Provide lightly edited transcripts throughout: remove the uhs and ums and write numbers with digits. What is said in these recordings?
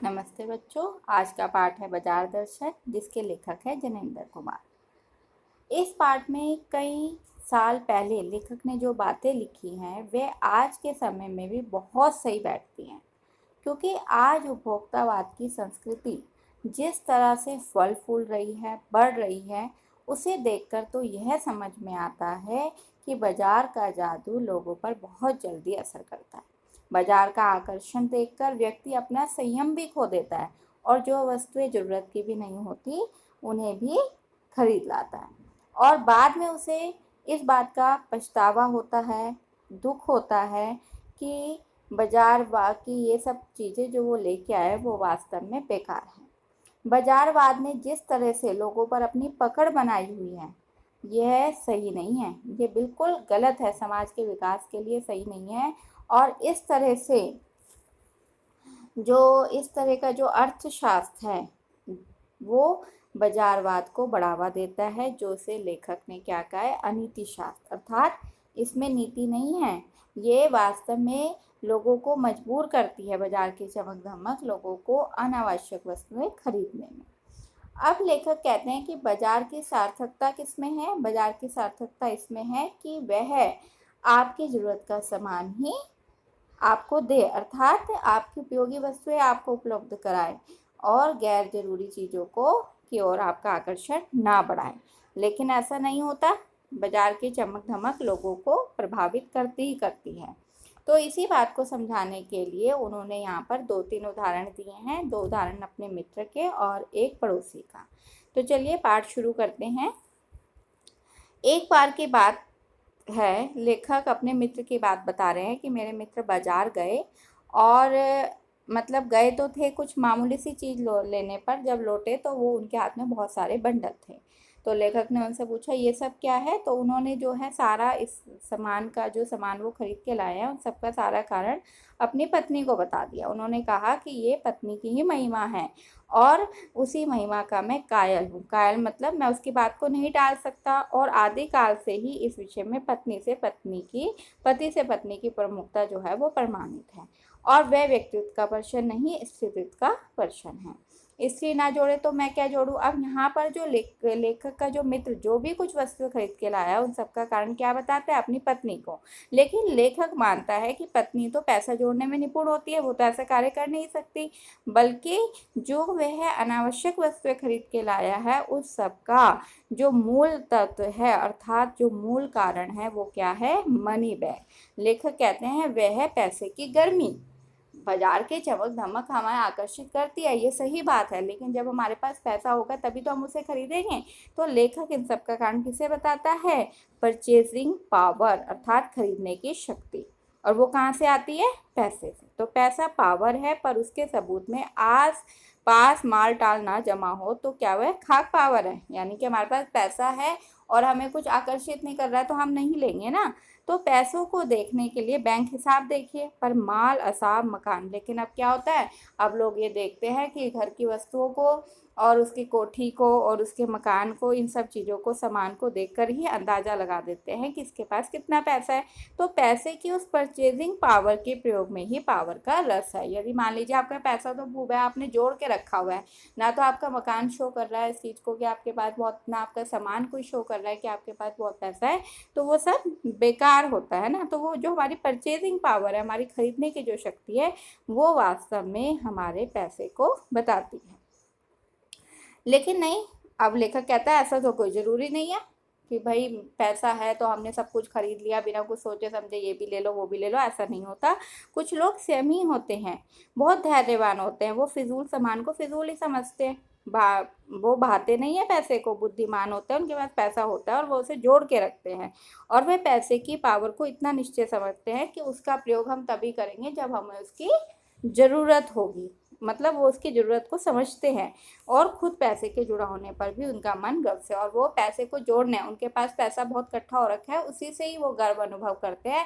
नमस्ते बच्चों। आज का पाठ है बाजार दर्शन, जिसके लेखक है जनेंद्र कुमार। इस पाठ में कई साल पहले लेखक ने जो बातें लिखी हैं वे आज के समय में भी बहुत सही बैठती हैं, क्योंकि आज उपभोक्तावाद की संस्कृति जिस तरह से फल फूल रही है, बढ़ रही है, उसे देखकर तो यह समझ में आता है कि बाजार का जादू लोगों पर बहुत जल्दी असर करता है। बाजार का आकर्षण देखकर व्यक्ति अपना संयम भी खो देता है और जो वस्तुएं जरूरत की भी नहीं होती उन्हें भी खरीद लाता है, और बाद में उसे इस बात का पछतावा होता है, दुख होता है कि बाजारवाद की ये सब चीज़ें जो वो लेके आए वो वास्तव में बेकार हैं। बाजारवाद ने जिस तरह से लोगों पर अपनी पकड़ बनाई हुई है, यह सही नहीं है, ये बिल्कुल गलत है, समाज के विकास के लिए सही नहीं है। और इस तरह का जो अर्थशास्त्र है वो बाजारवाद को बढ़ावा देता है, जो से लेखक ने क्या कहा है, अनीति शास्त्र, अर्थात इसमें नीति नहीं है, ये वास्तव में लोगों को मजबूर करती है, बाजार की चमक धमक लोगों को अनावश्यक वस्तुएं खरीदने में। अब लेखक कहते हैं कि बाजार की सार्थकता किसमें है। बाजार की सार्थकता इसमें है कि वह आपकी जरूरत का सामान ही आपको दे, अर्थात आपकी उपयोगी वस्तुएं आपको उपलब्ध कराए और गैर जरूरी चीज़ों को की ओर आपका आकर्षण ना बढ़ाए। लेकिन ऐसा नहीं होता, बाजार की चमक धमक लोगों को प्रभावित करती ही करती है। तो इसी बात को समझाने के लिए उन्होंने यहाँ पर 2-3 उदाहरण दिए हैं, 2 उदाहरण अपने मित्र के और एक पड़ोसी का। तो चलिए पाठ शुरू करते हैं। एक बार की बात है, लेखक अपने मित्र की बात बता रहे हैं कि मेरे मित्र बाजार गए और मतलब गए तो थे कुछ मामूली सी चीज़ लेने पर, जब लौटे तो वो उनके हाथ में बहुत सारे बंडल थे। तो लेखक ने उनसे पूछा ये सब क्या है, तो उन्होंने जो है सारा इस सामान का जो सामान वो खरीद के लाए हैं उन सबका सारा कारण अपनी पत्नी को बता दिया। उन्होंने कहा कि ये पत्नी की ही महिमा है और उसी महिमा का मैं कायल हूँ। कायल मतलब मैं उसकी बात को नहीं टाल सकता, और आदिकाल से ही इस विषय में पति से पत्नी की प्रमुखता जो है वो प्रमाणित है, और वह व्यक्तित्व का प्रश्न नहीं, स्त्रीत्व का प्रश्न है। स्त्री ना जोड़े तो मैं क्या जोड़ूं। अब यहाँ पर जो लेखक का जो मित्र जो भी कुछ वस्तु खरीद के लाया उन सबका कारण क्या बताता है, अपनी पत्नी को। लेकिन लेखक मानता है कि पत्नी तो पैसा जोड़ने में निपुण होती है, वो तो ऐसा कार्य कर नहीं सकती, बल्कि जो वह अनावश्यक वस्तुएं खरीद के लाया है उस सब का जो मूल तत्व है, अर्थात जो मूल कारण है, वो क्या है, मनी बैग। लेखक कहते हैं वह है पैसे की गर्मी। बाजार की चमक धमक हमें आकर्षित करती है, ये सही बात है, लेकिन जब हमारे पास पैसा होगा तभी तो हम उसे खरीदेंगे। तो लेखक इन सब का कारण किसे बताता है, परचेजिंग पावर, अर्थात खरीदने की शक्ति। और वो कहाँ से आती है, पैसे से। तो पैसा पावर है, पर उसके सबूत में आस पास माल टाल ना जमा हो तो क्या वह खाक पावर है। यानी कि हमारे पास पैसा है और हमें कुछ आकर्षित नहीं कर रहा है तो हम नहीं लेंगे ना। तो पैसों को देखने के लिए बैंक हिसाब देखिए, पर माल असाब मकान। लेकिन अब क्या होता है, अब लोग ये देखते हैं कि घर की वस्तुओं को और उसकी कोठी को और उसके मकान को, इन सब चीज़ों को, सामान को देखकर ही अंदाज़ा लगा देते हैं कि इसके पास कितना पैसा है। तो पैसे की उस परचेजिंग पावर के प्रयोग में ही पावर का रस है। यदि मान लीजिए आपका पैसा तो खूब है, आपने जोड़ के रखा हुआ है, ना तो आपका मकान शो कर रहा है इस चीज़ को कि आपके पास बहुत, ना आपका सामान कोई शो कर रहा है कि आपके पास बहुत पैसा है, तो वो सब बेकार होता है ना। तो वो जो हमारी परचेजिंग पावर है, हमारी खरीदने की जो शक्ति है, वो वास्तव में हमारे पैसे को बताती है। लेकिन नहीं, अब लेखक कहता है ऐसा तो कोई ज़रूरी नहीं है कि भाई पैसा है तो हमने सब कुछ खरीद लिया बिना कुछ सोचे समझे, ये भी ले लो वो भी ले लो, ऐसा नहीं होता। कुछ लोग संयमी होते हैं, बहुत धैर्यवान होते हैं, वो फिजूल सामान को फिजूल ही समझते हैं, वो बहाते नहीं है पैसे को, बुद्धिमान होते हैं, उनके पास पैसा होता है और वो उसे जोड़ के रखते हैं, और वे पैसे की पावर को इतना निश्चय समझते हैं कि उसका प्रयोग हम तभी करेंगे जब हमें उसकी ज़रूरत होगी। मतलब वो उसकी ज़रूरत को समझते हैं, और खुद पैसे के जुड़ा होने पर भी उनका मन गर्व से, और वो पैसे को जोड़ने, उनके पास पैसा बहुत इकट्ठा हो रखा है, उसी से ही वो गर्व अनुभव करते हैं।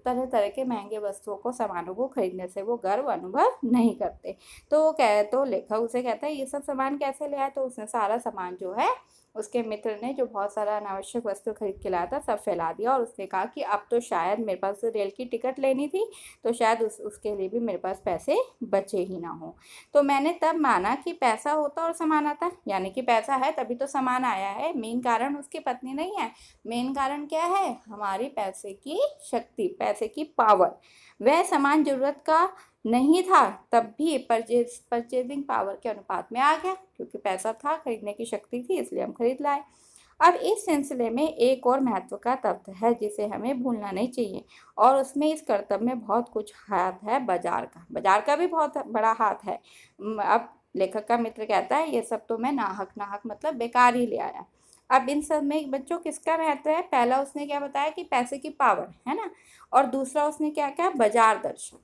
तरह तरह के महंगे वस्तुओं को, सामानों को खरीदने से वो गर्व अनुभव नहीं करते। तो लेखक उसे कहता है ये सब सामान कैसे ले आया, तो उसने सारा सामान जो है, उसके मित्र ने जो बहुत सारा अनावश्यक वस्तु खरीद के लाया था सब फैला दिया, और उसने कहा कि अब तो शायद मेरे पास रेल की टिकट लेनी थी, तो शायद उसके लिए भी मेरे पास पैसे बचे ही ना हो। तो मैंने तब माना कि पैसा होता और सामान आता, यानी कि पैसा है तभी तो सामान आया है। मेन कारण उसकी पत्नी नहीं है, मेन कारण क्या है? हमारी पैसे की शक्ति, पैसे की पावर। वह सामान ज़रूरत का नहीं था तब भी परचेजिंग पावर के अनुपात में आ गया, क्योंकि पैसा था, खरीदने की शक्ति थी, इसलिए हम खरीद लाए। अब इस सिलसिले में एक और महत्व का तथ्य है जिसे हमें भूलना नहीं चाहिए, और उसमें इस कर्तव्य में बहुत कुछ हाथ है बाजार का। बाजार का भी बहुत बड़ा हाथ है। अब लेखक का मित्र कहता है ये सब तो मैं नाहक मतलब बेकार ही ले आया। अब इन सब में बच्चों किसका महत्व है? पहला उसने क्या बताया कि पैसे की पावर, है ना, और दूसरा उसने क्या कहा? बाजार दर्शन।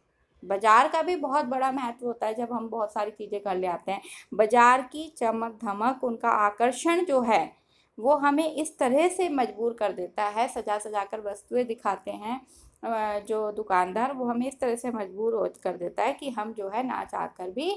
बाजार का भी बहुत बड़ा महत्व होता है जब हम बहुत सारी चीज़ें कर ले आते हैं। बाजार की चमक धमक, उनका आकर्षण जो है वो हमें इस तरह से मजबूर कर देता है, सजा सजा कर वस्तुएं दिखाते हैं जो दुकानदार, वो हमें इस तरह से मजबूर कर देता है कि हम जो है ना चाह कर भी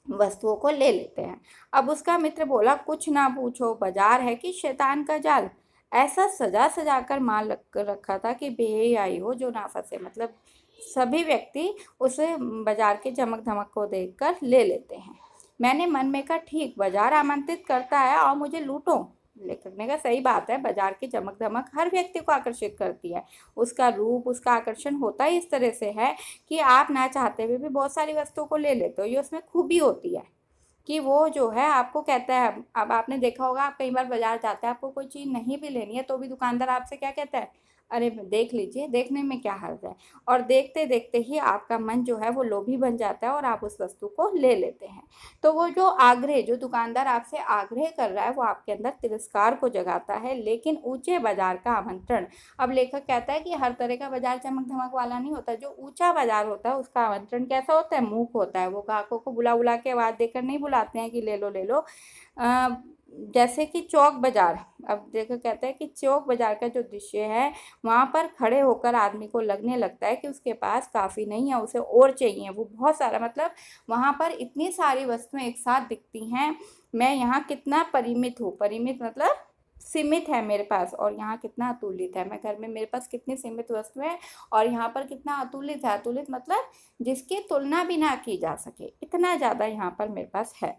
वस्तुओं को ले लेते हैं। अब उसका मित्र बोला कुछ ना पूछो, बाजार है कि शैतान का जाल, ऐसा सजा सजा कर माल रखा था कि बेहयाई हो जो ना फंसे। मतलब सभी व्यक्ति उसे बाजार के चमक धमक को देखकर ले लेते हैं। मैंने मन में कहा ठीक, बाजार आमंत्रित करता है और मुझे लूटो। लेखक ने कहा सही बात है, बाजार की चमक धमक हर व्यक्ति को आकर्षित करती है। उसका रूप, उसका आकर्षण होता ही इस तरह से है कि आप ना चाहते हुए भी बहुत सारी वस्तुओं को ले लेते हो। ये उसमें खूबी होती है कि वो जो है आपको कहता है। अब आपने देखा होगा, आप कई बार बाजार जाते हैं, आपको कोई चीज़ नहीं भी लेनी है तो भी दुकानदार आपसे क्या कहता है? अरे देख लीजिए, देखने में क्या हर्ज है। और देखते देखते ही आपका मन जो है वो लोभी बन जाता है और आप उस वस्तु को ले लेते हैं। तो वो जो दुकानदार आपसे आग्रह कर रहा है वो आपके अंदर तिरस्कार को जगाता है, लेकिन ऊंचे बाजार का आमंत्रण। अब लेखक कहता है कि हर तरह का बाजार चमक धमक वाला नहीं होता। जो ऊंचा बाजार होता है उसका आमंत्रण कैसा होता है? मूक होता है। वो ग्राहकों को बुला बुला के आवाज़ देकर नहीं बुलाते हैं कि ले लो ले लो। जैसे कि चौक बाजार, अब देखो कहता है कि चौक बाजार का जो दृश्य है, वहाँ पर खड़े होकर आदमी को लगने लगता है कि उसके पास काफ़ी नहीं है, उसे और चाहिए। वो बहुत सारा, मतलब वहाँ पर इतनी सारी वस्तुएं एक साथ दिखती हैं। मैं यहाँ कितना परिमित हूँ, परिमित मतलब सीमित है मेरे पास, और यहाँ कितना अतुलित है। मैं घर में, मेरे पास कितनी सीमित वस्तुएं है और यहाँ पर कितना अतुलित है। अतुलित मतलब जिसकी तुलना भी ना की जा सके, इतना ज़्यादा यहाँ पर मेरे पास है।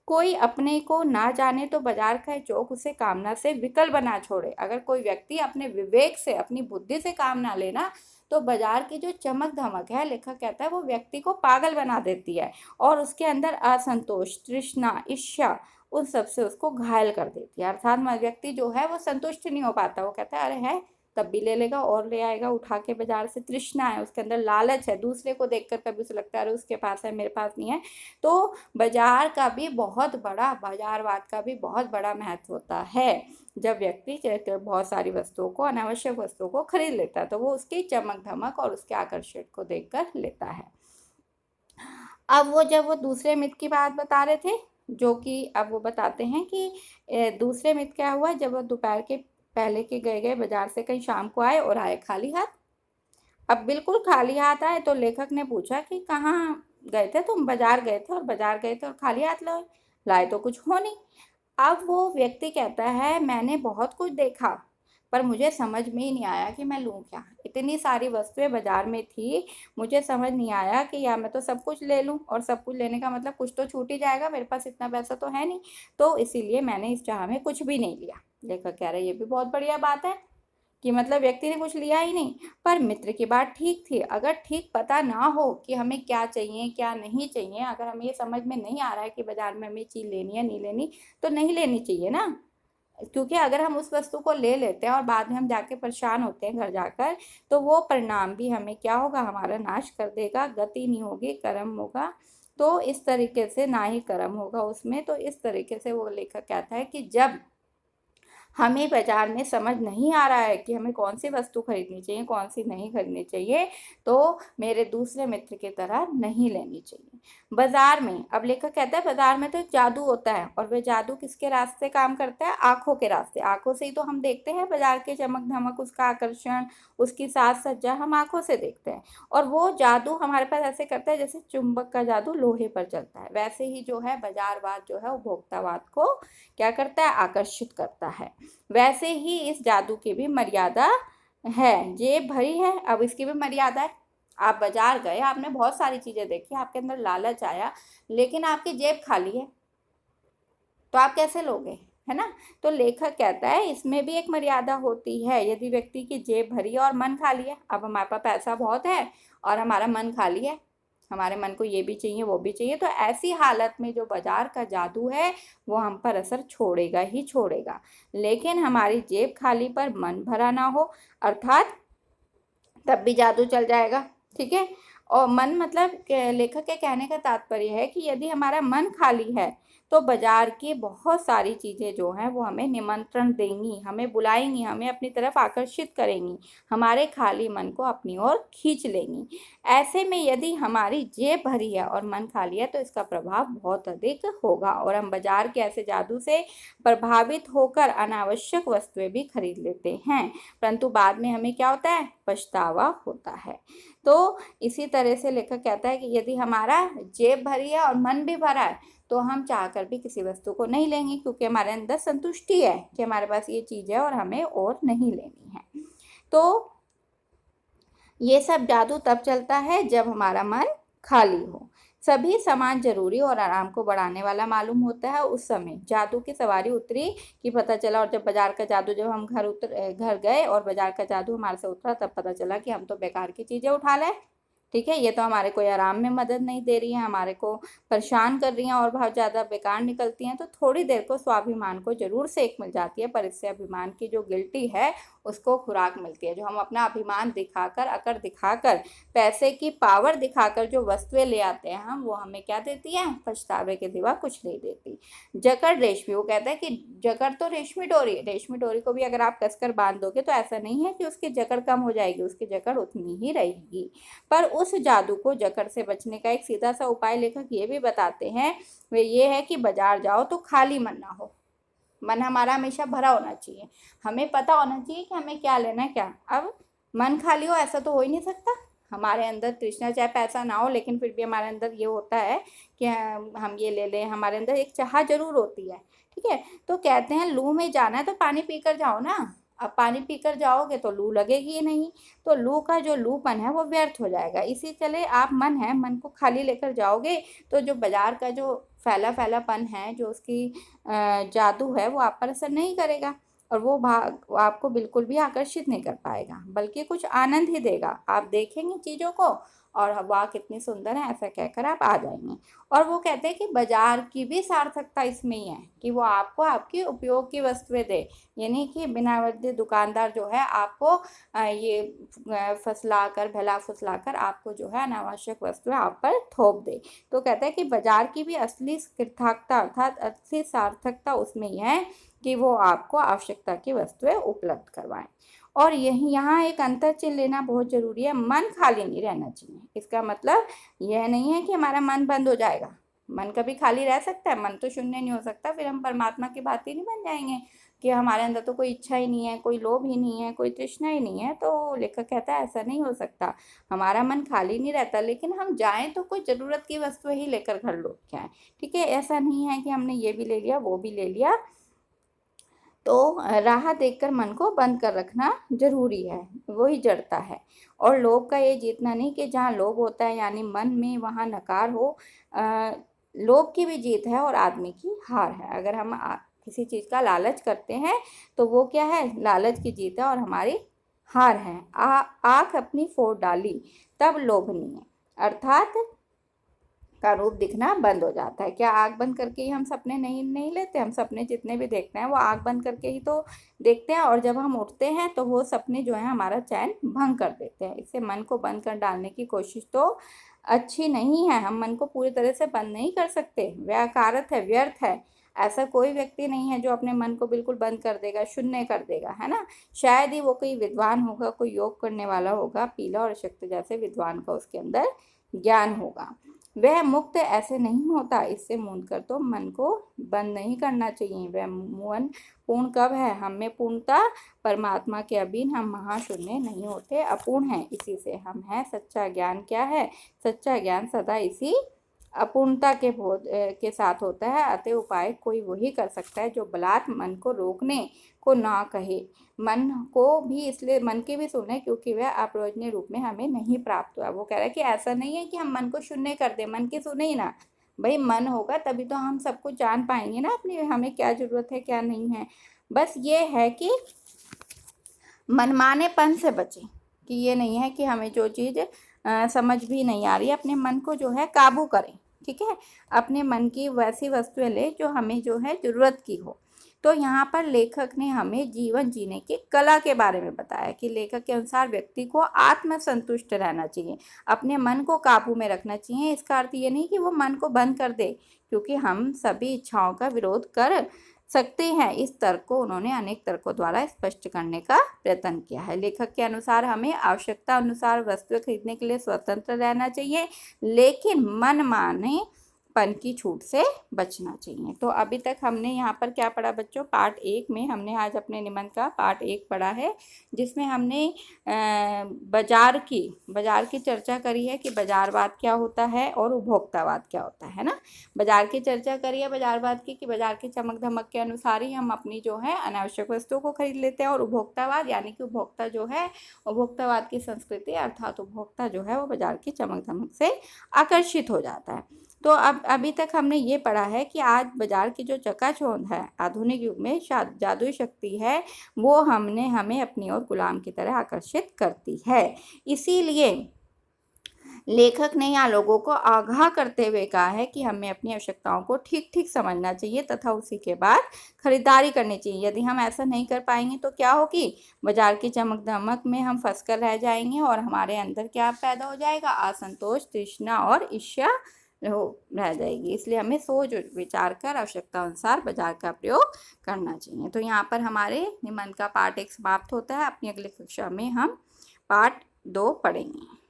कोई अपने को ना जाने तो बाजार का चौक उसे कामना से विकल बना छोड़े। अगर कोई व्यक्ति अपने विवेक से, अपनी बुद्धि से काम ना लेना, तो बाजार की जो चमक धमक है, लेखक कहता है, वो व्यक्ति को पागल बना देती है और उसके अंदर असंतोष, तृष्णा, ईर्ष्या, उन सब से उसको घायल कर देती है। अर्थात व्यक्ति जो है वो संतुष्ट नहीं हो पाता। वो कहता है अरे है, तब भी ले लेगा और ले आएगा उठा के बाजार से। तृष्णा है, उसके अंदर लालच है, दूसरे को देखकर कभी उसे लगता है अरे उसके पास है, मेरे पास नहीं है। तो बाजार का भी बहुत बड़ा, बाजारवाद का भी बहुत बड़ा महत्व होता है। जब व्यक्ति बहुत सारी वस्तुओं को, अनावश्यक वस्तुओं को खरीद लेता है तो वो उसकी चमक धमक और उसके आकर्षण को देखकर लेता है। अब जब वो दूसरे मित्र की बात बता रहे थे, जो कि अब वो बताते हैं कि दूसरे मित्र क्या हुआ, जब वो दोपहर के पहले के गए बाजार से कहीं शाम को आए और आए खाली हाथ। अब बिल्कुल खाली हाथ आए तो लेखक ने पूछा कि कहाँ गए थे तुम? बाजार गए थे, और बाजार गए थे और खाली हाथ लाए, लाए तो कुछ हो नहीं। अब वो व्यक्ति कहता है मैंने बहुत कुछ देखा पर मुझे समझ में ही नहीं आया कि मैं लूँ क्या। इतनी सारी वस्तुएं बाजार में थी, मुझे समझ नहीं आया कि या मैं तो सब कुछ ले लूँ, और सब कुछ लेने का मतलब कुछ तो छूट ही जाएगा, मेरे पास इतना पैसा तो है नहीं, तो इसीलिए मैंने इस चाह में कुछ भी नहीं लिया। लेखक कह रहे ये भी बहुत बढ़िया बात है कि मतलब व्यक्ति ने कुछ लिया ही नहीं। पर मित्र की बात ठीक थी। अगर ठीक पता ना हो कि हमें क्या चाहिए क्या नहीं चाहिए, अगर हमें ये समझ में नहीं आ रहा है कि बाजार में हमें चीज़ लेनी है नहीं लेनी, तो नहीं लेनी चाहिए ना। क्योंकि अगर हम उस वस्तु को ले लेते हैं और बाद में हम जाके परेशान होते हैं घर जाकर, तो वो परिणाम भी हमें क्या होगा, हमारा नाश कर देगा, गति नहीं होगी, कर्म होगा। तो इस तरीके से ना ही कर्म होगा उसमें। तो इस तरीके से वो लेखक कहता है कि जब हमें बाजार में समझ नहीं आ रहा है कि हमें कौन सी वस्तु खरीदनी चाहिए, कौन सी नहीं खरीदनी चाहिए, तो मेरे दूसरे मित्र की तरह नहीं लेनी चाहिए। बाजार में, अब लेखक कहता है बाजार में तो एक जादू होता है, और वह जादू किसके रास्ते काम करता है? आंखों के रास्ते। आंखों से ही तो हम देखते हैं बाजार के चमक धमक, उसका आकर्षण, उसकी साज सज्जा हम आंखों से देखते हैं। और वो जादू हमारे पास ऐसे करता है जैसे चुंबक का जादू लोहे पर चलता है। वैसे ही जो है बाजारवाद जो है उपभोक्तावाद को क्या करता है? आकर्षित करता है। वैसे ही इस जादू की भी मर्यादा है, जेब भरी है, अब इसकी भी मर्यादा है। आप बाजार गए, आपने बहुत सारी चीजें देखी, आपके अंदर लालच आया, लेकिन आपकी जेब खाली है, तो आप कैसे लोगे, है ना। तो लेखक कहता है इसमें भी एक मर्यादा होती है। यदि व्यक्ति की जेब भरी है और मन खाली है, अब हमारे पास पैसा बहुत है और हमारा मन खाली है, हमारे मन को ये भी चाहिए वो भी चाहिए, तो ऐसी हालत में जो बाजार का जादू है वो हम पर असर छोड़ेगा ही छोड़ेगा। लेकिन हमारी जेब खाली पर मन भरा ना हो, अर्थात तब भी जादू चल जाएगा। ठीक है। और मन मतलब लेखक के कहने का तात्पर्य है कि यदि हमारा मन खाली है तो बाजार की बहुत सारी चीजें जो हैं वो हमें निमंत्रण देंगी, हमें बुलाएंगी, हमें अपनी तरफ आकर्षित करेंगी, हमारे खाली मन को अपनी ओर खींच लेंगी। ऐसे में यदि हमारी जेब भरी है और मन खाली है तो इसका प्रभाव बहुत अधिक होगा और हम बाजार के ऐसे जादू से प्रभावित होकर अनावश्यक वस्तुएं भी खरीद लेते हैं, परंतु बाद में हमें क्या होता है, पछतावा होता है। तो इसी तरह से लेखक कहता है कि यदि हमारा जेब भरी है और मन भी भरा है तो हम चाहकर भी किसी वस्तु को नहीं लेंगे, क्योंकि हमारे अंदर संतुष्टि है कि हमारे पास ये चीज है और हमें और नहीं लेनी है। तो ये सब जादू तब चलता है जब हमारा मन खाली हो। सभी सामान जरूरी और आराम को बढ़ाने वाला मालूम होता है उस समय जादू की सवारी उतरी कि पता चला, और जब बाजार का जादू, जब हम घर गए और बाजार का जादू हमारे से उतरा तब पता चला कि हम तो बेकार की चीजें उठा लें। ठीक है, ये तो हमारे कोई आराम में मदद नहीं दे रही है, हमारे को परेशान कर रही हैं और बहुत ज़्यादा बेकार निकलती हैं। तो थोड़ी देर को स्वाभिमान को जरूर सेक मिल जाती है, पर इससे अभिमान की जो गिल्टी है उसको खुराक मिलती है। जो हम अपना अभिमान दिखाकर, अकड़ दिखाकर, पैसे की पावर दिखाकर जो वस्तुएं ले आते हैं हम, वो हमें क्या देती है, पछतावे के सिवा कुछ नहीं देती। जकड़ रेशमी, वो कहता है कि जकड़ तो रेशमी डोरी, रेशमी डोरी को भी अगर आप कसकर बांध दोगे तो ऐसा नहीं है कि उसकी जकड़ कम हो जाएगी, उसकी जकड़ उतनी ही रहेगी। पर उस जादू को जकड़ से बचने का एक सीधा सा उपाय लेखक ये भी बताते हैं, वे ये है कि बाजार जाओ तो खाली मन ना हो, मन हमारा हमेशा भरा होना चाहिए, हमें पता होना चाहिए कि हमें क्या लेना है क्या। अब मन खाली हो ऐसा तो हो ही नहीं सकता, हमारे अंदर तृष्णा, चाहे पैसा ना हो लेकिन फिर भी हमारे अंदर ये होता है कि हम ये ले लें, हमारे अंदर एक चाह जरूर होती है। ठीक है, तो कहते हैं लू में जाना है तो पानी पीकर जाओ ना। अब पानी पीकर जाओगे तो लू लगेगी ही नहीं, तो लू का जो लूपन है वो व्यर्थ हो जाएगा। इसी चले आप मन है, मन को खाली लेकर जाओगे तो जो बाजार का जो फैला फैलापन है, जो उसकी जादू है, वो आप पर असर नहीं करेगा और वो भाग आपको बिल्कुल भी आकर्षित नहीं कर पाएगा, बल्कि कुछ आनंद ही देगा। आप देखेंगे चीज़ों को और वाह कितनी सुंदर है ऐसा कहकर आप आ जाएंगे। और वो कहते हैं कि बाजार की भी सार्थकता इसमें ही है कि वो आपको आपकी उपयोग की वस्तुएं दे, यानी कि बिना वजह दुकानदार जो है आपको ये फसला कर, भला फुसला कर आपको जो है अनावश्यक वस्तुएं आप पर थोप दे। तो कहते हैं कि बाजार की भी असली सार्थकता, अर्थात असली सार्थकता उसमें ही है कि वो आपको आवश्यकता की वस्तुएं उपलब्ध करवाएं। और यही यहाँ एक अंतर चिन्ह लेना बहुत जरूरी है, मन खाली नहीं रहना चाहिए। इसका मतलब यह नहीं है कि हमारा मन बंद हो जाएगा, मन कभी खाली रह सकता है, मन तो शून्य नहीं हो सकता, फिर हम परमात्मा की बात ही नहीं बन जाएंगे कि हमारे अंदर तो कोई इच्छा ही नहीं है, कोई लोभ ही नहीं है, कोई तृष्णा ही नहीं है। तो लेखक कहता है ऐसा नहीं हो सकता, हमारा मन खाली नहीं रहता, लेकिन हम जाएं तो कोई ज़रूरत की वस्तुएं ही लेकर घर लौट के आए। ठीक है, ऐसा नहीं है कि हमने ये भी ले लिया वो भी ले लिया। तो राह देखकर मन को बंद कर रखना जरूरी है, वही जड़ता है। और लोभ का ये जीतना नहीं कि जहाँ लोभ होता है यानी मन में, वहाँ नकार हो। लोभ की भी जीत है और आदमी की हार है। अगर हम किसी चीज़ का लालच करते हैं तो वो क्या है, लालच की जीत है और हमारी हार है। आँख अपनी फोड़ डाली तब लोभ नहीं है, अर्थात का रूप दिखना बंद हो जाता है। क्या आँख बंद करके ही हम सपने नहीं लेते, हम सपने जितने भी देखते हैं वो आँख बंद करके ही तो देखते हैं, और जब हम उठते हैं तो वो सपने जो है हमारा चैन भंग कर देते हैं। इससे मन को बंद कर डालने की कोशिश तो अच्छी नहीं है, हम मन को पूरी तरह से बंद नहीं कर सकते, व्याकारत है, व्यर्थ है। ऐसा कोई व्यक्ति नहीं है जो अपने मन को बिल्कुल बंद कर देगा, शून्य कर देगा, है ना। शायद ही वो कोई विद्वान होगा, कोई योग करने वाला होगा, पीला और शक्ति जैसे विद्वान का उसके अंदर ज्ञान होगा, वह मुक्त ऐसे नहीं होता। इससे मूंद कर तो मन को बंद नहीं करना चाहिए। वह मन पूर्ण कब है, हम में पूर्णता परमात्मा के अधीन हम महाशून्य नहीं होते, अपूर्ण है, इसी से हम हैं। सच्चा ज्ञान क्या है, सच्चा ज्ञान सदा इसी अपूर्णता के बोध के साथ होता है। अतः उपाय कोई वही कर सकता है जो बलात् मन को रोकने को ना कहे। मन को भी इसलिए मन की भी सुने क्योंकि वह अप्रयोजनीय रूप में हमें नहीं प्राप्त हुआ। वो कह रहा है कि ऐसा नहीं है कि हम मन को शून्य कर दें, मन की सुने ही ना। भाई मन होगा तभी तो हम सब कुछ जान पाएंगे ना, अपनी हमें क्या जरूरत है क्या नहीं है। बस ये है कि मनमानेपन से बचें, कि ये नहीं है कि हमें जो चीज़ समझ भी नहीं आ रही है, अपने मन को जो है काबू करें। ठीक है, अपने मन की वैसी वस्तुएं ले जो हमें जो है ज़रूरत की हो। तो यहाँ पर लेखक ने हमें जीवन जीने की कला के बारे में बताया कि लेखक के अनुसार व्यक्ति को आत्मसंतुष्ट रहना चाहिए, अपने मन को काबू में रखना चाहिए। इसका अर्थ ये नहीं कि वो मन को बंद कर दे, क्योंकि हम सभी इच्छाओं का विरोध कर सकते हैं। इस तर्क को उन्होंने अनेक तर्कों द्वारा स्पष्ट करने का प्रयत्न किया है। लेखक के अनुसार हमें आवश्यकता अनुसार वस्तुएं खरीदने के लिए स्वतंत्र रहना चाहिए, लेकिन मनमाने पन की छूट से बचना चाहिए। तो अभी तक हमने यहाँ पर क्या पढ़ा बच्चों? पार्ट 1 में हमने आज अपने निबंध का पार्ट 1 पढ़ा है, जिसमें हमने बाजार की चर्चा करी है कि बाजारवाद क्या होता है और उपभोक्तावाद क्या होता है ना। बाजार की चर्चा करी है बाजारवाद की, कि बाजार की चमक धमक के अनुसार ही हम अपनी जो है अनावश्यक वस्तुओं को खरीद लेते हैं। और उपभोक्तावाद यानी कि उपभोक्ता जो है, उपभोक्तावाद की संस्कृति अर्थात उपभोक्ता जो है वो बाजार की चमक धमक से आकर्षित हो जाता है। तो अब अभी तक हमने ये पढ़ा है कि आज बाजार की जो चकाचौंध है आधुनिक युग में जादुई शक्ति है, वो हमें अपनी ओर गुलाम की तरह आकर्षित करती है। इसीलिए लेखक ने यहाँ लोगों को आगाह करते हुए कहा है कि हमें अपनी आवश्यकताओं को ठीक ठीक समझना चाहिए तथा उसी के बाद खरीदारी करनी चाहिए। यदि हम ऐसा नहीं कर पाएंगे तो क्या होगी? बाजार की चमक धमक में हम फंस कर रह जाएंगे और हमारे अंदर क्या पैदा हो जाएगा? असंतोष, तृष्णा और ईर्ष्या रह जाएगी। इसलिए हमें सोच विचार कर आवश्यकता अनुसार बाजार का प्रयोग करना चाहिए। तो यहाँ पर हमारे निबंध का पार्ट 1 समाप्त होता है। अपनी अगली कक्षा में हम पार्ट 2 पढ़ेंगे।